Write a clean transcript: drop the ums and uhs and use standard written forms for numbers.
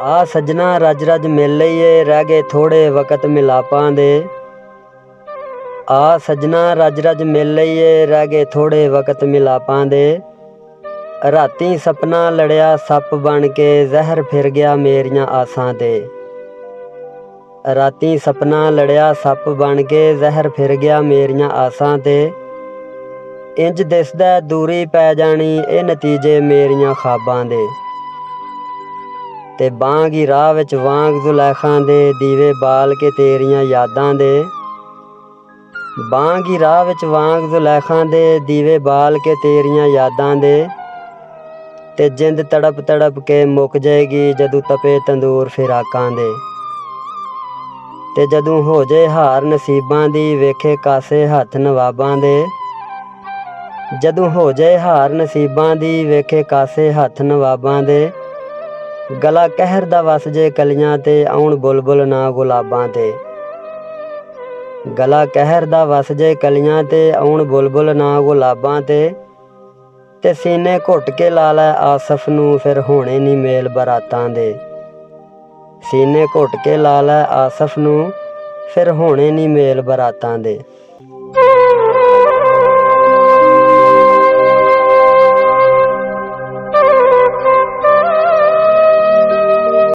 आ सजना रज रज मिल लईए रह गए थोड़े वक़्त मिलापां दे। आ सजना रज रज मिल लईए रह गए थोड़े वक़्त मिलापां दे। रातीं सपना लड़िया सप बन के जहर फिर गया मेरियां आसां ते। रातीं सपना लड़िया सप बन के जहर फिर गया मेरियां आसां ते। इंज दिसदा दूरी पै जानी ए नतीजे मेरियां ख्वाबां दे। ते बांगी राह विच वांग जुलैखां दे दीवे बाल के तेरियां यादां दे। बांगी राह विच वांग जुलैखां दे दीवे बाल के तेरियां यादां दे। ते जिंद तड़प तड़प के मुक जाएगी जदों तपे तंदूर फिराकां दे। ते जदों हो जाए हार नसीबां दी वेखे कासे हत्थ नवाबां दे। जदों हो जाए हार नसीबां दी वेखे कासे हत्थ नवाबां दे। गला कहर दा वस जे कलियां ते आउण बुलबुल ना गुलाबां ते। गला कहर दा वस जे कलियां ते आउण बुलबुल ना गुलाबां ते। ते सीने घुट के ला लै आसफ नूं फिर होणे नी मेल बरातां दे। सीने घुट के ला लै आसफ नूं फिर होणे नी मेल बरातां दे।